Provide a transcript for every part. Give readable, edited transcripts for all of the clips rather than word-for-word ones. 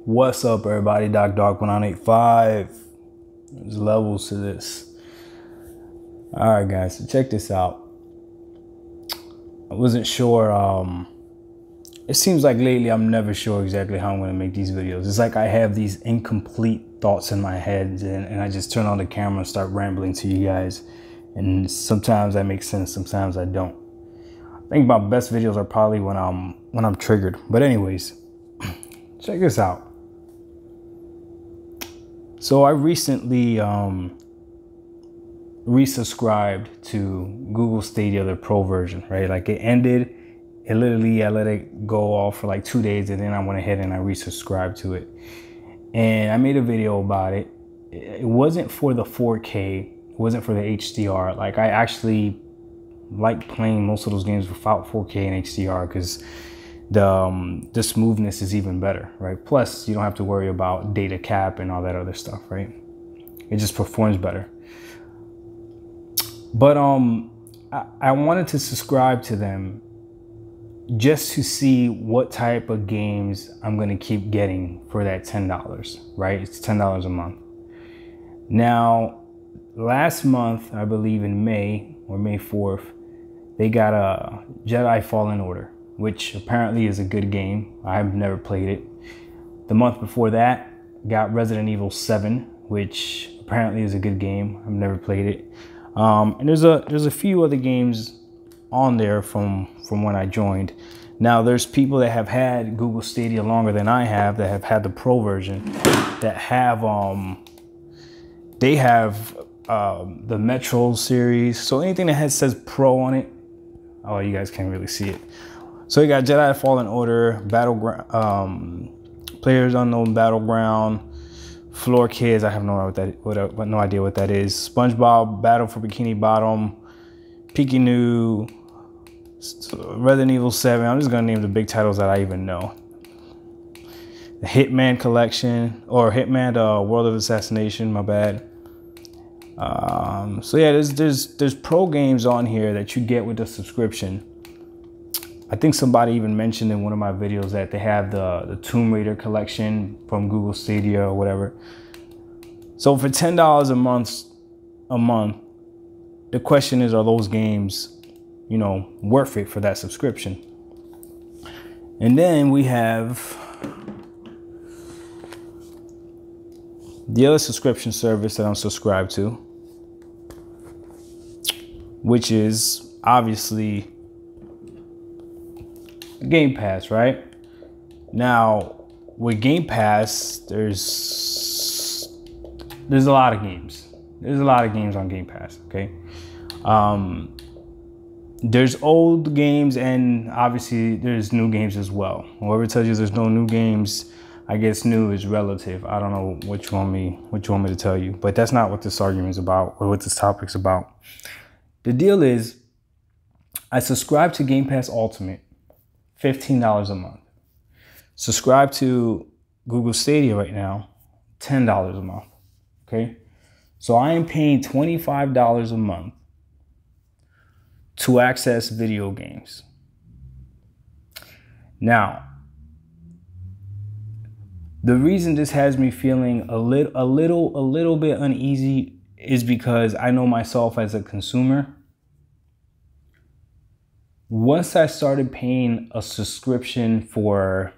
What's up, everybody? DocDark1985. There's levels to this. All right, guys, so check this out. I wasn't sure. It seems like lately I'm never sure exactly how I'm going to make these videos. It's like I have these incomplete thoughts in my head, and I just turn on the camera and start rambling to you guys. And sometimes that makes sense, sometimes I don't. I think my best videos are probably when I'm triggered. But anyways, check this out. So I recently resubscribed to Google Stadia, the Pro version, right? Like it ended, I let it go off for like 2 days, and then I went ahead and I resubscribed to it. And I made a video about it. It wasn't for the 4K, it wasn't for the HDR. Like I actually like playing most of those games without 4K and HDR because the smoothness is even better, right? Plus, you don't have to worry about data cap and all that other stuff, right? It just performs better. But I wanted to subscribe to them just to see what type of games I'm gonna keep getting for that $10, right? It's $10 a month. Now, last month, I believe in May or May 4th, they got a Jedi Fallen Order, which apparently is a good game. I've never played it. The month before that, got Resident Evil 7, which apparently is a good game. I've never played it. And there's a few other games on there from when I joined. Now there's people that have had Google Stadia longer than I have, that have had the Pro version, that have they have the Metro series. So anything that says Pro on it, oh, you guys can't really see it. So you got Jedi Fallen Order, Battleground, Players Unknown Battleground, Floor Kids. I have no idea what that is. SpongeBob Battle for Bikini Bottom, Peaky New, Resident Evil 7. I'm just gonna name the big titles that I even know. The Hitman Collection, or Hitman World of Assassination. My bad. So yeah, there's pro games on here that you get with the subscription. I think somebody even mentioned in one of my videos that they have the Tomb Raider collection from Google Stadia or whatever. So for $10 a month, the question is, are those games, you know, worth it for that subscription? And then we have the other subscription service that I'm subscribed to, which is obviously Game Pass, right? Now with Game Pass, there's a lot of games. There's a lot of games on Game Pass, okay? There's old games, and obviously there's new games as well. Whoever tells you there's no new games, I guess new is relative. I don't know what you want me to tell you, but that's not what this argument is about, or what this topic's about. The deal is, I subscribe to Game Pass Ultimate, $15 a month. Subscribe to Google Stadia right now, $10 a month, okay? So I am paying $25 a month to access video games. Now, the reason this has me feeling a little bit uneasy is because I know myself as a consumer. Once I started paying a subscription for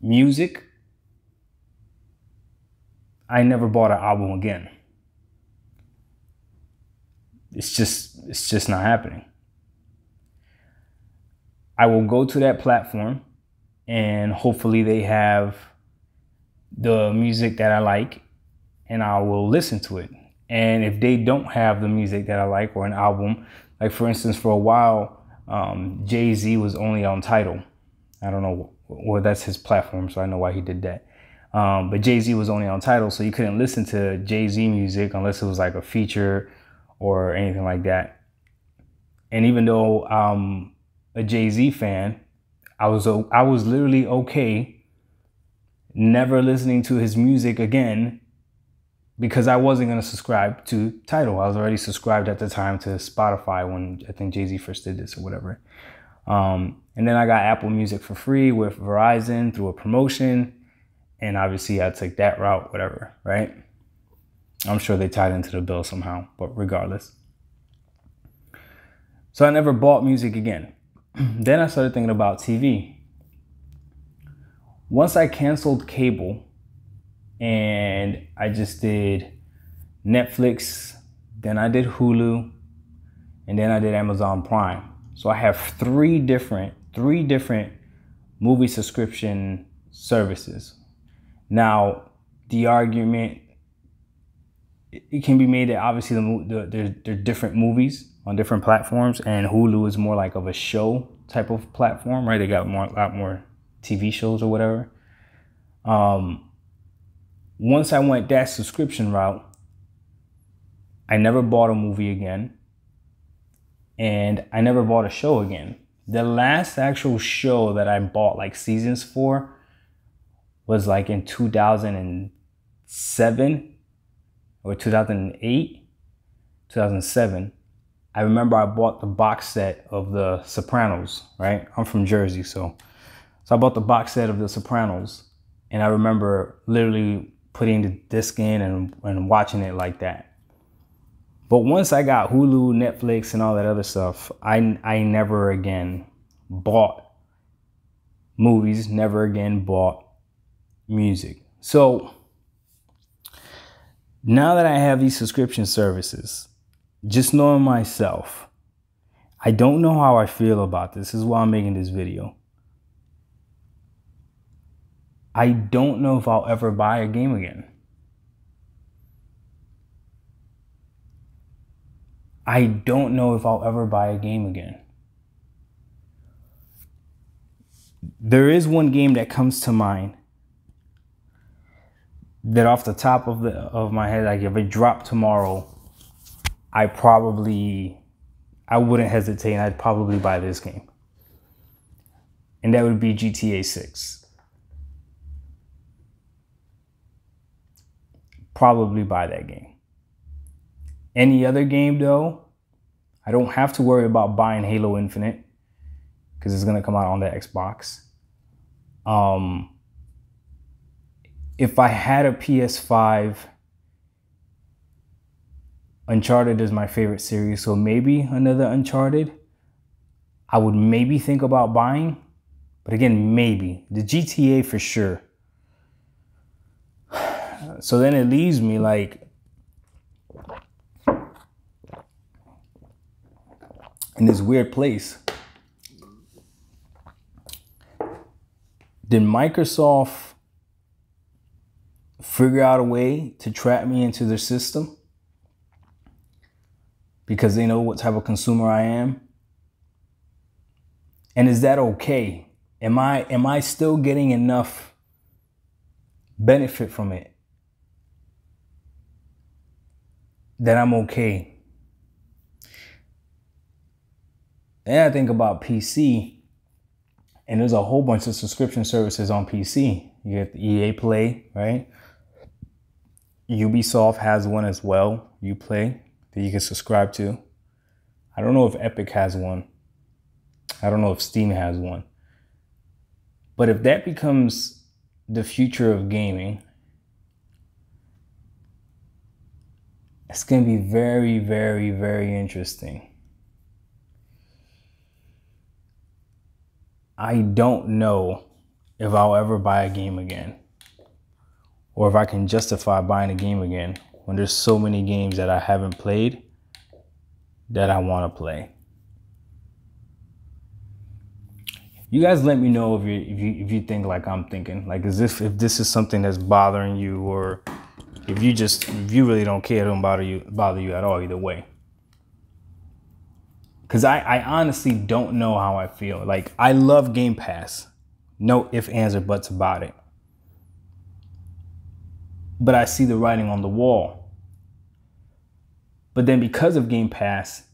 music, I never bought an album again. It's just not happening. I will go to that platform and hopefully they have the music that I like, and I will listen to it. And if they don't have the music that I like, or an album, like for instance, for a while, Jay-Z was only on Tidal. I don't know, well, that's his platform, so I know why he did that. But Jay-Z was only on Tidal, so you couldn't listen to Jay-Z music unless it was like a feature or anything like that. And even though I'm a Jay-Z fan, I was literally okay never listening to his music again, because I wasn't going to subscribe to Tidal. I was already subscribed at the time to Spotify when I think Jay-Z first did this or whatever. And then I got Apple Music for free with Verizon through a promotion. And obviously I took that route, whatever, right? I'm sure they tied into the bill somehow, but regardless. So I never bought music again. Then I started thinking about TV. Once I canceled cable and I just did Netflix, then I did Hulu, and then I did Amazon Prime. So I have three different movie subscription services. Now, the argument, it can be made that obviously they're different movies on different platforms, and Hulu is more like of a show type of platform, right? They got a lot more TV shows or whatever. Once I went that subscription route, I never bought a movie again, and I never bought a show again. The last actual show that I bought like seasons for was like in 2007 or 2008, 2007. I remember I bought the box set of The Sopranos, right? I'm from Jersey, so I bought the box set of The Sopranos, and I remember literally putting the disc in and watching it like that. But once I got Hulu, Netflix, and all that other stuff, I never again bought movies, never again bought music. So now that I have these subscription services, just knowing myself, I don't know how I feel about this. This is why I'm making this video. I don't know if I'll ever buy a game again. I don't know if I'll ever buy a game again. There is one game that comes to mind that off the top of my head, like if it dropped tomorrow, I wouldn't hesitate, and I'd probably buy this game. And that would be GTA 6. Probably buy that game. Any other game though, I don't have to worry about buying Halo Infinite because it's gonna come out on the Xbox. If I had a PS5, Uncharted is my favorite series, so maybe another Uncharted I would maybe think about buying, but again, maybe. The GTA for sure. So then it leaves me like in this weird place. Did Microsoft figure out a way to trap me into their system because they know what type of consumer I am? And is that okay? Am I still getting enough benefit from it that I'm okay? Then I think about PC, and there's a whole bunch of subscription services on PC. You get the EA Play, right? Ubisoft has one as well, Uplay, that you can subscribe to. I don't know if Epic has one. I don't know if Steam has one. But if that becomes the future of gaming, it's going to be very, very, very interesting. I don't know if I'll ever buy a game again, or if I can justify buying a game again when there's so many games that I haven't played that I want to play. You guys let me know if you think like I'm thinking. Like, if this is something that's bothering you, or if you really don't care, it don't bother you at all either way. Because I honestly don't know how I feel. Like, I love Game Pass. No ifs, ands, or buts about it. But I see the writing on the wall. But then because of Game Pass,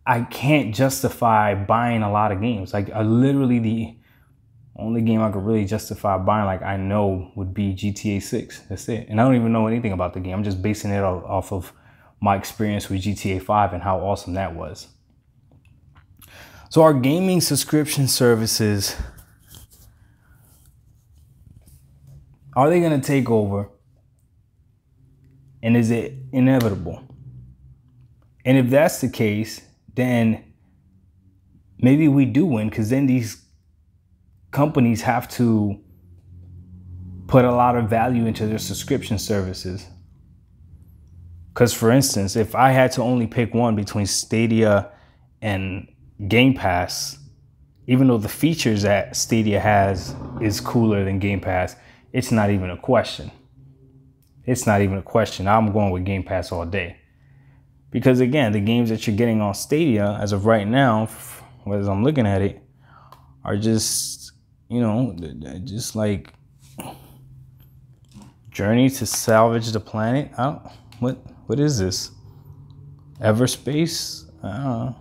I can't justify buying a lot of games. Like, literally the only game I could really justify buying, like I know, would be GTA 6. That's it. And I don't even know anything about the game. I'm just basing it off of my experience with GTA 5 and how awesome that was. So our gaming subscription services, are they going to take over? And is it inevitable? And if that's the case, then maybe we do win, because then these companies have to put a lot of value into their subscription services. Because, for instance, if I had to only pick one between Stadia and Game Pass, even though the features that Stadia has is cooler than Game Pass, it's not even a question. It's not even a question. I'm going with Game Pass all day. Because, again, the games that you're getting on Stadia as of right now, as I'm looking at it, are just, just like Journey to Salvage the Planet. What is this? Everspace? I don't know.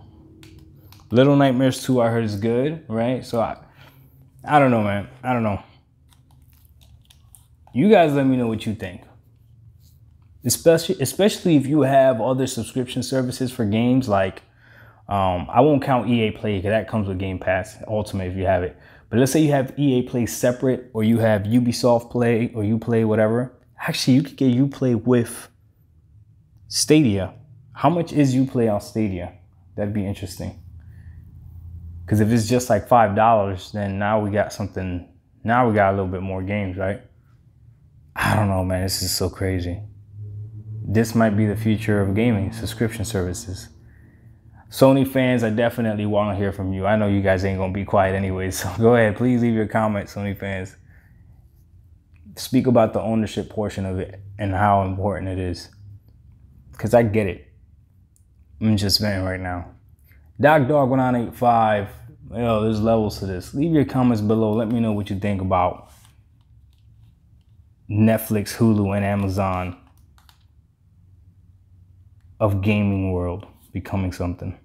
Little Nightmares 2, I heard is good, right? So I don't know, man. I don't know. You guys let me know what you think. Especially if you have other subscription services for games, like I won't count EA Play, because that comes with Game Pass Ultimate if you have it. But let's say you have EA Play separate, or you have Ubisoft Play, or Uplay, whatever. Actually, you could get Uplay with Stadia. How much is Uplay on Stadia? That'd be interesting. Because if it's just like $5, then now we got something. Now we got a little bit more games, right? I don't know, man. This is so crazy. This might be the future of gaming, subscription services. Sony fans, I definitely want to hear from you. I know you guys ain't going to be quiet anyway, so go ahead. Please leave your comments, Sony fans. Speak about the ownership portion of it and how important it is. Because I get it. I'm just venting right now. DocDog1985. There's levels to this. Leave your comments below. Let me know what you think about Netflix, Hulu, and Amazon of gaming world becoming something.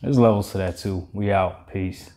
There's levels to that too. We out. Peace.